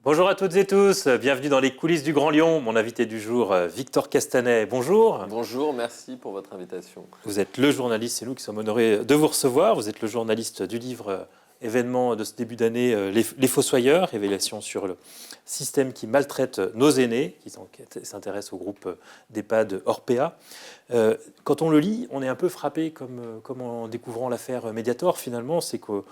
Bonjour à toutes et tous, bienvenue dans les coulisses du Grand Lyon. Mon invité du jour, Victor Castanet. Bonjour. Bonjour, merci pour votre invitation. Vous êtes le journaliste, c'est nous qui sommes honorés de vous recevoir. Vous êtes le journaliste du livre événement de ce début d'année, Les Fossoyeurs, révélation sur le système qui maltraite nos aînés, qui s'intéresse au groupe d'EHPAD Orpea. Quand on le lit, on est un peu frappé, comme en découvrant l'affaire Mediator, finalement, c'est qu'on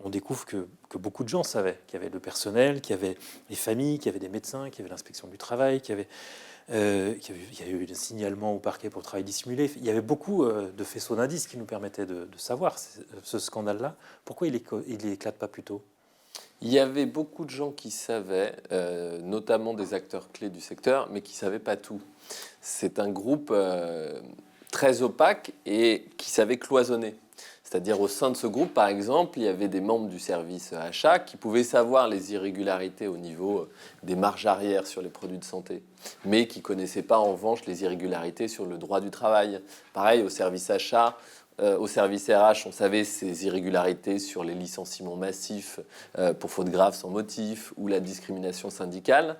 découvre que beaucoup de gens savaient, qu'il y avait le personnel, qu'il y avait les familles, qu'il y avait des médecins, qu'il y avait l'inspection du travail, qu'il y a eu un signalement au parquet pour travail dissimulé. Il y avait beaucoup de faisceaux d'indices qui nous permettaient de savoir ce scandale-là. Pourquoi il n'éclate pas plus tôt ? Il y avait beaucoup de gens qui savaient, notamment des acteurs clés du secteur, mais qui ne savaient pas tout. C'est un groupe très opaque et qui savait cloisonner. C'est-à-dire au sein de ce groupe, par exemple, il y avait des membres du service achat qui pouvaient savoir les irrégularités au niveau des marges arrière sur les produits de santé, mais qui ne connaissaient pas en revanche les irrégularités sur le droit du travail. Pareil, au service achat, au service RH, on savait ces irrégularités sur les licenciements massifs pour faute grave sans motif ou la discrimination syndicale.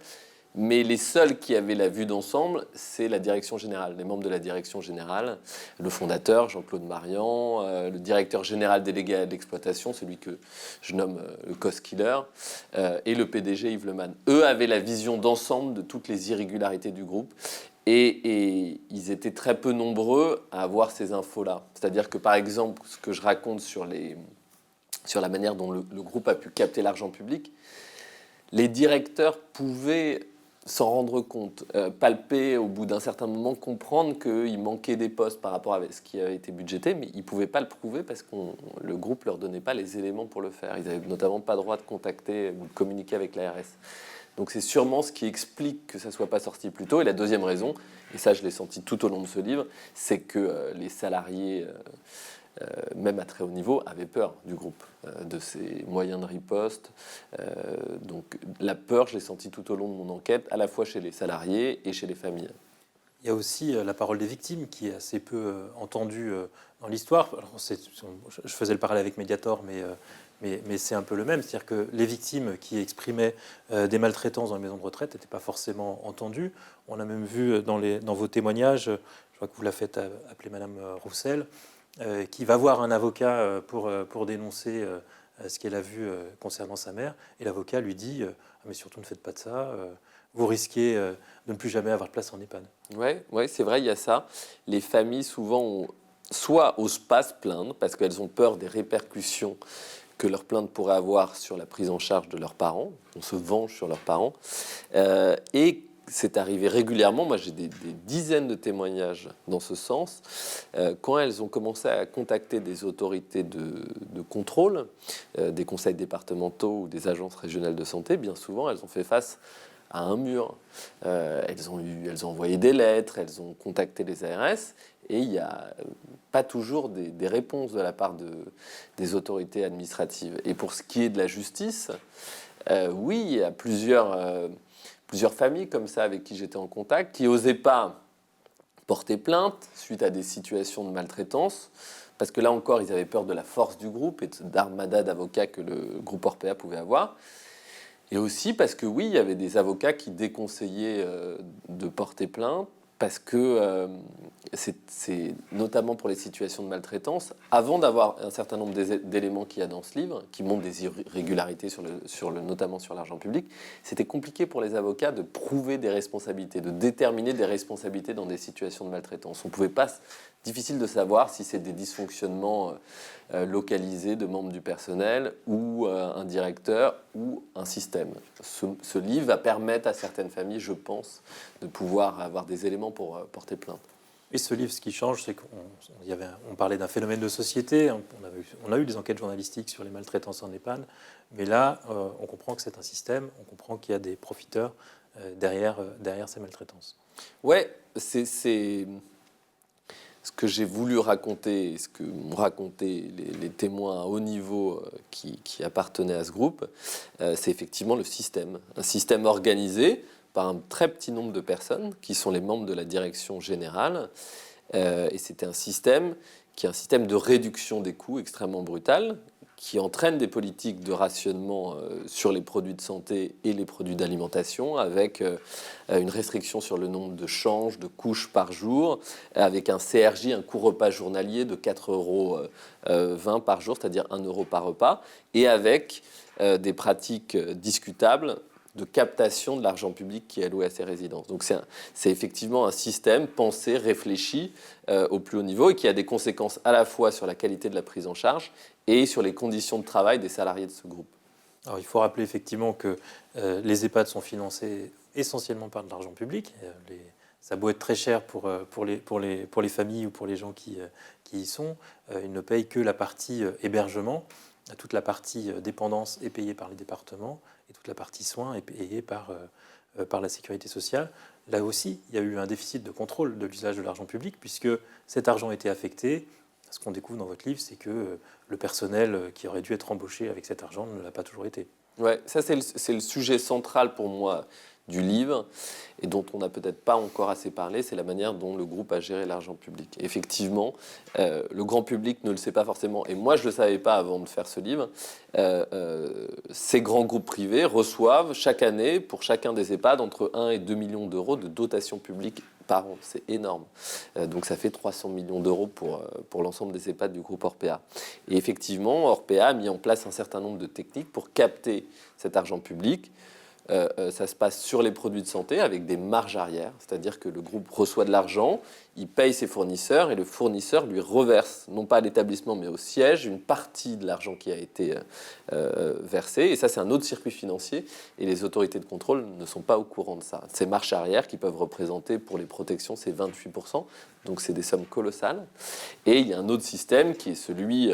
Mais les seuls qui avaient la vue d'ensemble, c'est la direction générale, les membres de la direction générale, le fondateur, Jean-Claude Marian, le directeur général délégué à l'exploitation, celui que je nomme le cost killer, et le PDG Yves Leman. Eux avaient la vision d'ensemble de toutes les irrégularités du groupe. Et ils étaient très peu nombreux à avoir ces infos-là. C'est-à-dire que, par exemple, ce que je raconte sur la manière dont le groupe a pu capter l'argent public, les directeurs pouvaient s'en rendre compte, palper au bout d'un certain moment, comprendre qu'il manquait des postes par rapport à ce qui avait été budgété, mais ils ne pouvaient pas le prouver parce que le groupe ne leur donnait pas les éléments pour le faire. Ils n'avaient notamment pas le droit de contacter ou de communiquer avec l'ARS. Donc c'est sûrement ce qui explique que ça ne soit pas sorti plus tôt. Et la deuxième raison, et ça je l'ai senti tout au long de ce livre, c'est que les salariés, même à très haut niveau, avaient peur du groupe, de ses moyens de riposte. Donc la peur, je l'ai sentie tout au long de mon enquête, à la fois chez les salariés et chez les familles. Il y a aussi la parole des victimes qui est assez peu entendue dans l'histoire. Alors, je faisais le parallèle avec Mediator, mais c'est un peu le même. C'est-à-dire que les victimes qui exprimaient des maltraitances dans les maisons de retraite n'étaient pas forcément entendues. On a même vu dans vos témoignages, je crois que vous l'avez fait appeler Madame Roussel, qui va voir un avocat pour dénoncer ce qu'elle a vu concernant sa mère. Et l'avocat lui dit mais surtout ne faites pas de ça, vous risquez de ne plus jamais avoir de place en EHPAD. Ouais, c'est vrai, il y a ça. Les familles, souvent, soit osent pas se plaindre parce qu'elles ont peur des répercussions que leur plainte pourrait avoir sur la prise en charge de leurs parents. On se venge sur leurs parents. Et c'est arrivé régulièrement. Moi, j'ai des dizaines de témoignages dans ce sens. Quand elles ont commencé à contacter des autorités de contrôle, des conseils départementaux ou des agences régionales de santé, bien souvent, elles ont fait face à un mur. Elles ont envoyé des lettres, elles ont contacté les ARS, et il n'y a pas toujours des réponses de la part des autorités administratives. Et pour ce qui est de la justice, oui, il y a plusieurs familles comme ça avec qui j'étais en contact, qui n'osaient pas porter plainte suite à des situations de maltraitance, parce que là encore, ils avaient peur de la force du groupe et d'armada d'avocats que le groupe Orpea pouvait avoir. Et aussi parce que oui, il y avait des avocats qui déconseillaient de porter plainte, parce que c'est notamment pour les situations de maltraitance, avant d'avoir un certain nombre d'éléments qu'il y a dans ce livre, qui montrent des irrégularités notamment sur l'argent public, c'était compliqué pour les avocats de prouver des responsabilités, de déterminer des responsabilités dans des situations de maltraitance. On pouvait pas, difficile de savoir si c'est des dysfonctionnements localisés de membres du personnel ou un directeur ou un système. Ce livre va permettre à certaines familles, je pense, de pouvoir avoir des éléments pour porter plainte. Et ce livre, ce qui change, c'est qu'on parlait d'un phénomène de société. On a eu des enquêtes journalistiques sur les maltraitances en EHPAD, mais là, on comprend que c'est un système, on comprend qu'il y a des profiteurs derrière ces maltraitances. Ouais, c'est ce que j'ai voulu raconter, et ce que m'ont raconté les témoins à haut niveau qui appartenaient à ce groupe, c'est effectivement le système. Un système organisé par un très petit nombre de personnes qui sont les membres de la direction générale. Et c'était un système qui est un système de réduction des coûts extrêmement brutal, qui entraîne des politiques de rationnement sur les produits de santé et les produits d'alimentation, avec une restriction sur le nombre de changes, de couches par jour, avec un CRJ, un coût repas journalier de 4,20 € par jour, c'est-à-dire 1 € par repas, et avec des pratiques discutables de captation de l'argent public qui est alloué à ces résidences. Donc c'est effectivement un système pensé, réfléchi au plus haut niveau et qui a des conséquences à la fois sur la qualité de la prise en charge et sur les conditions de travail des salariés de ce groupe. Alors, il faut rappeler effectivement que les EHPAD sont financés essentiellement par de l'argent public. Ça a beau être très cher pour les familles ou pour les gens qui y sont, ils ne payent que la partie hébergement. Toute la partie dépendance est payée par les départements et toute la partie soins est payée par la sécurité sociale. Là aussi, il y a eu un déficit de contrôle de l'usage de l'argent public puisque cet argent était affecté. Ce qu'on découvre dans votre livre, c'est que le personnel qui aurait dû être embauché avec cet argent ne l'a pas toujours été. Ouais, ça c'est le sujet central pour moi du livre et dont on n'a peut-être pas encore assez parlé, c'est la manière dont le groupe a géré l'argent public. Effectivement, le grand public ne le sait pas forcément, et moi je ne le savais pas avant de faire ce livre. Ces grands groupes privés reçoivent chaque année, pour chacun des EHPAD, entre 1 et 2 millions d'euros de dotation publique par an. C'est énorme. Donc ça fait 300 millions d'euros pour l'ensemble des EHPAD du groupe Orpea. Et effectivement, Orpea a mis en place un certain nombre de techniques pour capter cet argent public. Ça se passe sur les produits de santé avec des marges arrière, c'est-à-dire que le groupe reçoit de l'argent, il paye ses fournisseurs et le fournisseur lui reverse, non pas à l'établissement mais au siège, une partie de l'argent qui a été versé. Et ça, c'est un autre circuit financier et les autorités de contrôle ne sont pas au courant de ça. Ces marges arrière qui peuvent représenter pour les protections, c'est 28%, donc c'est des sommes colossales. Et il y a un autre système qui est celui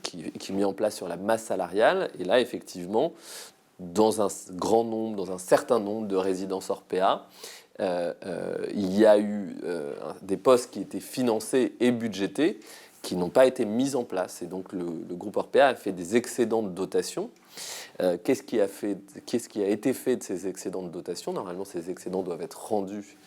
qui est mis en place sur la masse salariale. Et là, effectivement, dans un certain nombre de résidences Orpea, il y a eu des postes qui étaient financés et budgétés qui n'ont pas été mis en place. Et donc, le groupe Orpea a fait des excédents de dotation. Qu'est-ce qui a été fait de ces excédents de dotation? Normalement, ces excédents doivent être rendus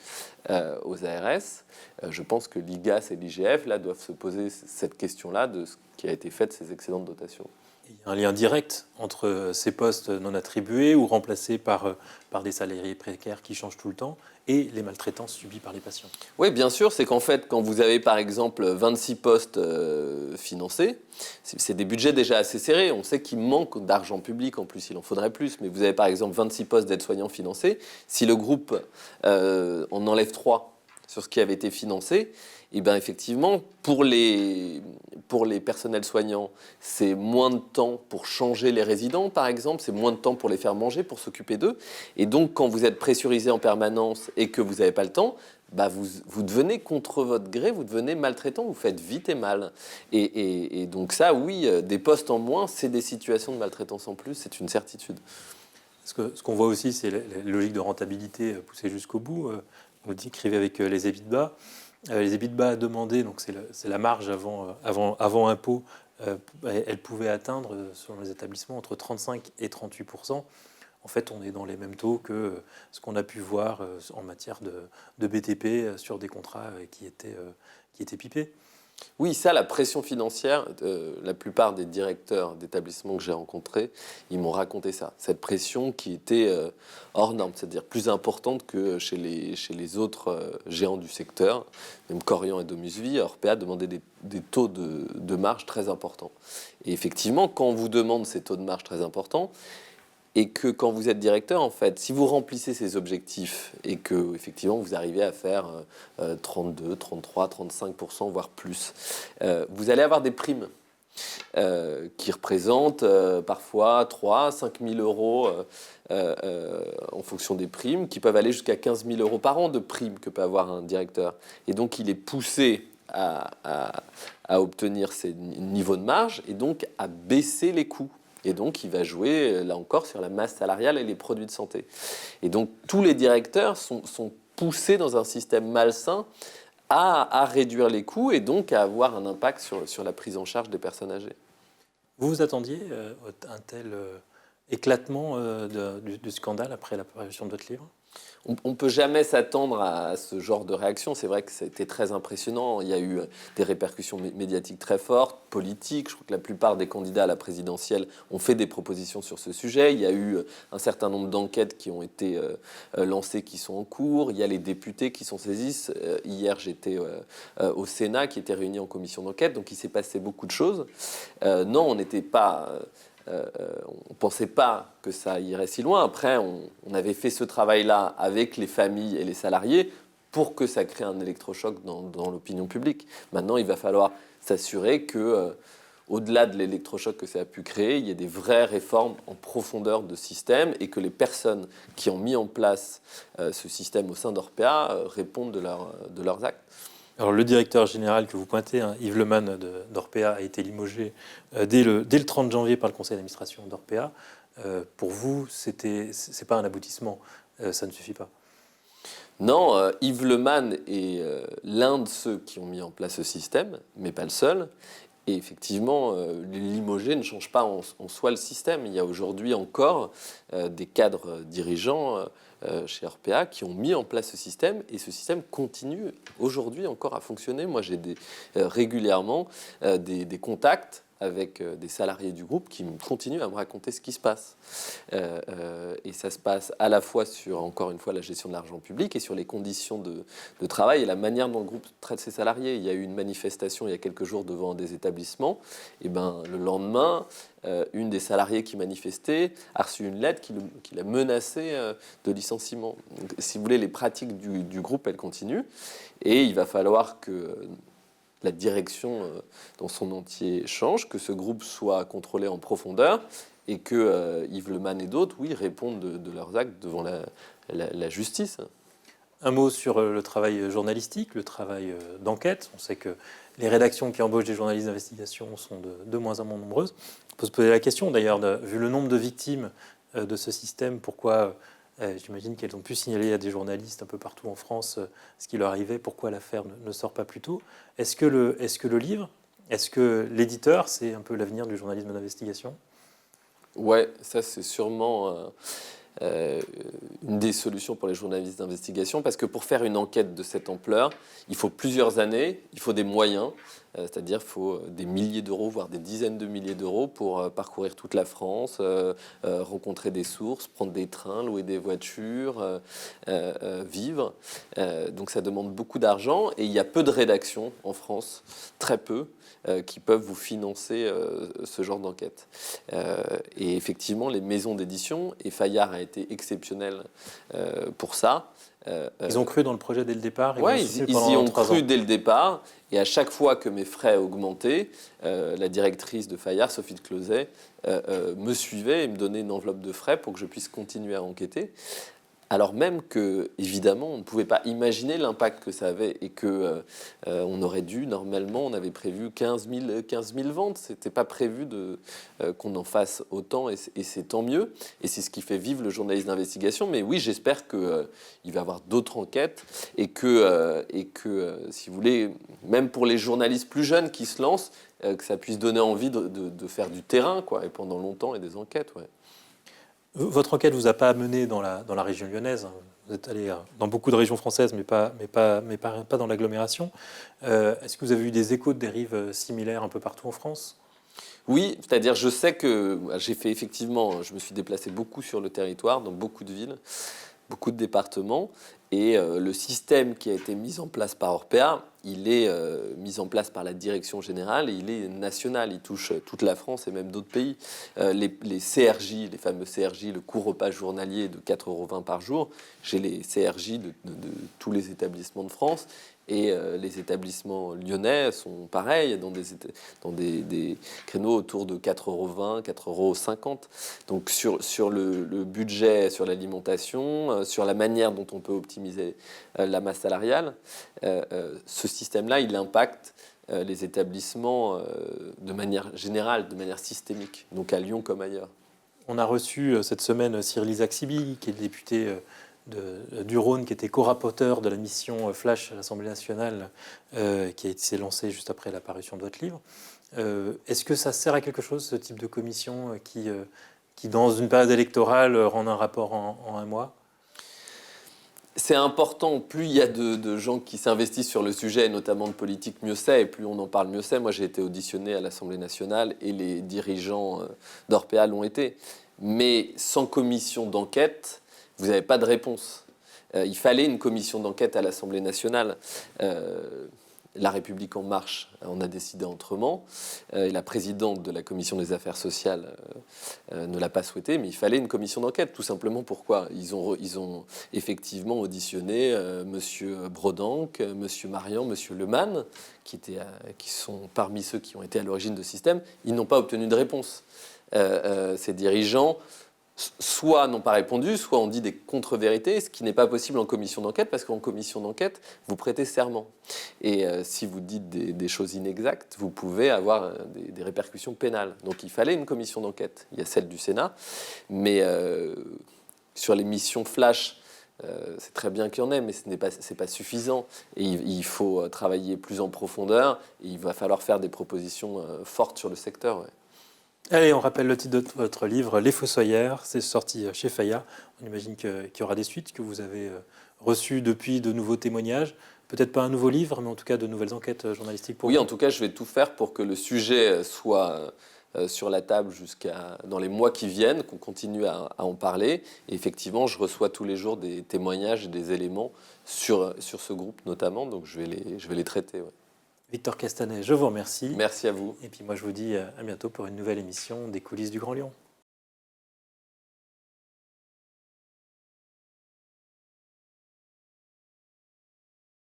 aux ARS. Je pense que l'IGAS et l'IGF là, doivent se poser cette question-là de ce qui a été fait de ces excédents de dotation. Il y a un lien direct entre ces postes non attribués ou remplacés par des salariés précaires qui changent tout le temps et les maltraitances subies par les patients. Oui, bien sûr, c'est qu'en fait, quand vous avez par exemple 26 postes financés, c'est des budgets déjà assez serrés. On sait qu'il manque d'argent public en plus, il en faudrait plus. Mais vous avez par exemple 26 postes d'aides-soignants financés. Si le groupe en enlève 3 sur ce qui avait été financé, et bien effectivement, pour les personnels soignants, c'est moins de temps pour changer les résidents, par exemple, c'est moins de temps pour les faire manger, pour s'occuper d'eux. Et donc, quand vous êtes pressurisé en permanence et que vous n'avez pas le temps, bah vous devenez contre votre gré, vous devenez maltraitant, vous faites vite et mal. Et donc ça, oui, des postes en moins, c'est des situations de maltraitance en plus, c'est une certitude. Ce qu'on voit aussi, c'est la logique de rentabilité poussée jusqu'au bout. Vous l'écrivez avec les EBITDA. Les EBITDA demandés, donc c'est la marge avant impôt, elle pouvait atteindre, selon les établissements, entre 35 et 38%. En fait, on est dans les mêmes taux que ce qu'on a pu voir en matière de BTP sur des contrats qui étaient pipés. Oui, ça, la pression financière, la plupart des directeurs d'établissements que j'ai rencontrés, ils m'ont raconté ça. Cette pression qui était hors norme, c'est-à-dire plus importante que chez les autres géants du secteur. Même Korian et Domusvie, Orpea demandaient des taux de marge très importants. Et effectivement, quand on vous demande ces taux de marge très importants, et que quand vous êtes directeur, en fait, si vous remplissez ces objectifs et que effectivement vous arrivez à faire 32, 33, 35%, voire plus, vous allez avoir des primes qui représentent parfois 3 5 000 euros en fonction des primes, qui peuvent aller jusqu'à 15 000 euros par an de primes que peut avoir un directeur. Et donc il est poussé à obtenir ces niveaux de marge et donc à baisser les coûts. Et donc, il va jouer, là encore, sur la masse salariale et les produits de santé. Et donc, tous les directeurs sont poussés dans un système malsain à réduire les coûts et donc à avoir un impact sur la prise en charge des personnes âgées. Vous vous attendiez à un tel éclatement du scandale après la parution de votre livre ? On ne peut jamais s'attendre à ce genre de réaction. C'est vrai que c'était très impressionnant. Il y a eu des répercussions médiatiques très fortes, politiques. Je crois que la plupart des candidats à la présidentielle ont fait des propositions sur ce sujet. Il y a eu un certain nombre d'enquêtes qui ont été lancées, qui sont en cours. Il y a les députés qui sont saisis. Hier, j'étais au Sénat, qui était réuni en commission d'enquête. Donc, il s'est passé beaucoup de choses. Non, on n'était pas... on ne pensait pas que ça irait si loin. Après, on avait fait ce travail-là avec les familles et les salariés pour que ça crée un électrochoc dans l'opinion publique. Maintenant, il va falloir s'assurer que, au-delà de l'électrochoc que ça a pu créer, il y ait des vraies réformes en profondeur de système et que les personnes qui ont mis en place ce système au sein d'Orpea répondent de leurs actes. Alors, le directeur général que vous pointez, hein, Yves Lemann d'Orpea, a été limogé dès le 30 janvier par le conseil d'administration d'Orpea. Pour vous, c'est pas un aboutissement, ça ne suffit pas. Non, Yves Lemann est l'un de ceux qui ont mis en place ce système, mais pas le seul. Et effectivement, les limogés ne changent pas en soi le système. Il y a aujourd'hui encore des cadres dirigeants chez Orpea qui ont mis en place ce système et ce système continue aujourd'hui encore à fonctionner. Moi, j'ai régulièrement des contacts avec des salariés du groupe qui continuent à me raconter ce qui se passe. Et ça se passe à la fois sur, encore une fois, la gestion de l'argent public et sur les conditions de travail et la manière dont le groupe traite ses salariés. Il y a eu une manifestation il y a quelques jours devant des établissements. Et ben, le lendemain, une des salariés qui manifestait a reçu une lettre qui l'a menacée de licenciement. Donc, si vous voulez, les pratiques du groupe, elles continuent. Et il va falloir que la direction dans son entier change, que ce groupe soit contrôlé en profondeur et que Yves Lemann et d'autres, oui, répondent de leurs actes devant la justice. Un mot sur le travail journalistique, le travail d'enquête. On sait que les rédactions qui embauchent des journalistes d'investigation sont de moins en moins nombreuses. On peut se poser la question, d'ailleurs, vu le nombre de victimes de ce système, pourquoi... J'imagine qu'elles ont pu signaler à des journalistes un peu partout en France ce qui leur arrivait, pourquoi l'affaire ne sort pas plus tôt. Est-ce que le livre, est-ce que l'éditeur, c'est un peu l'avenir du journalisme d'investigation ? Ouais, ça c'est sûrement une des solutions pour les journalistes d'investigation, parce que pour faire une enquête de cette ampleur, il faut plusieurs années, il faut des moyens, c'est-à-dire il faut des milliers d'euros, voire des dizaines de milliers d'euros pour parcourir toute la France, rencontrer des sources, prendre des trains, louer des voitures, vivre. Donc ça demande beaucoup d'argent et il y a peu de rédactions en France, très peu, qui peuvent vous financer ce genre d'enquête. Et effectivement, les maisons d'édition, et Fayard a été exceptionnel pour ça. Ils ont cru dans le projet dès le départ. Oui, ils y ont cru dès le départ. Et à chaque fois que mes frais augmentaient, la directrice de Fayard, Sophie de Closet, me suivait et me donnait une enveloppe de frais pour que je puisse continuer à enquêter. Alors même que, évidemment, on ne pouvait pas imaginer l'impact que ça avait et que on aurait dû, normalement, on avait prévu 15 000 ventes. C'était pas prévu qu'on en fasse autant et c'est tant mieux. Et c'est ce qui fait vivre le journalisme d'investigation. Mais oui, j'espère qu'il va y avoir d'autres enquêtes et que, si vous voulez, même pour les journalistes plus jeunes qui se lancent, que ça puisse donner envie de faire du terrain, quoi, et pendant longtemps, et des enquêtes, ouais. Votre enquête ne vous a pas mené dans la région lyonnaise. Vous êtes allé dans beaucoup de régions françaises, mais pas dans l'agglomération. Est-ce que vous avez eu des échos de dérives similaires un peu partout en France ? Oui, c'est-à-dire je sais que j'ai fait effectivement, je me suis déplacé beaucoup sur le territoire, dans beaucoup de villes, beaucoup de départements, et le système qui a été mis en place par Orpea, il est mis en place par la direction générale et il est national, il touche toute la France et même d'autres pays. Les CRJ, les fameux CRJ, le coût repas journalier de 4,20 € par jour, j'ai les CRJ de tous les établissements de France. Et les établissements lyonnais sont pareils, dans des créneaux autour de 4,20 €, 4,50 €. Donc sur le budget, sur l'alimentation, sur la manière dont on peut optimiser la masse salariale, ce système-là, il impacte les établissements de manière générale, de manière systémique, donc à Lyon comme ailleurs. On a reçu cette semaine Cyril Isaac-Sibi, qui est le député du Rhône, qui était co-rapporteur de la mission Flash à l'Assemblée nationale, qui s'est lancée juste après la parution de votre livre. Est-ce que ça sert à quelque chose, ce type de commission qui dans une période électorale, rend un rapport en un mois ? C'est important, plus il y a de gens qui s'investissent sur le sujet, notamment de politique, mieux c'est, et plus on en parle, mieux c'est. Moi, j'ai été auditionné à l'Assemblée nationale et les dirigeants d'Orpea l'ont été. Mais sans commission d'enquête, vous n'avez pas de réponse. Il fallait une commission d'enquête à l'Assemblée nationale. La République En Marche en a décidé autrement. Et la présidente de la commission des affaires sociales ne l'a pas souhaité, mais il fallait une commission d'enquête, tout simplement. Pourquoi ils ont effectivement auditionné Monsieur Brodank, Monsieur Marian, Monsieur Lemann, qui sont parmi ceux qui ont été à l'origine de ce système. Ils n'ont pas obtenu de réponse. Ces dirigeants soit n'ont pas répondu, soit on dit des contre-vérités, ce qui n'est pas possible en commission d'enquête, parce qu'en commission d'enquête, vous prêtez serment. Et si vous dites des choses inexactes, vous pouvez avoir des répercussions pénales. Donc il fallait une commission d'enquête. Il y a celle du Sénat, mais sur les missions flash, c'est très bien qu'il y en ait, mais c'est pas suffisant. Et il faut travailler plus en profondeur, et il va falloir faire des propositions fortes sur le secteur. Ouais. Allez, on rappelle le titre de votre livre, Les Fossoyeurs. C'est sorti chez Fayard. On imagine qu'il y aura des suites, que vous avez reçues depuis de nouveaux témoignages. Peut-être pas un nouveau livre, mais en tout cas de nouvelles enquêtes journalistiques pour vous. Oui, en tout cas, je vais tout faire pour que le sujet soit sur la table dans les mois qui viennent, qu'on continue à en parler. Et effectivement, je reçois tous les jours des témoignages et des éléments sur ce groupe notamment, donc je vais les traiter. Ouais. Victor Castanet, je vous remercie. Merci à vous. Et puis moi, je vous dis à bientôt pour une nouvelle émission des coulisses du Grand Lyon.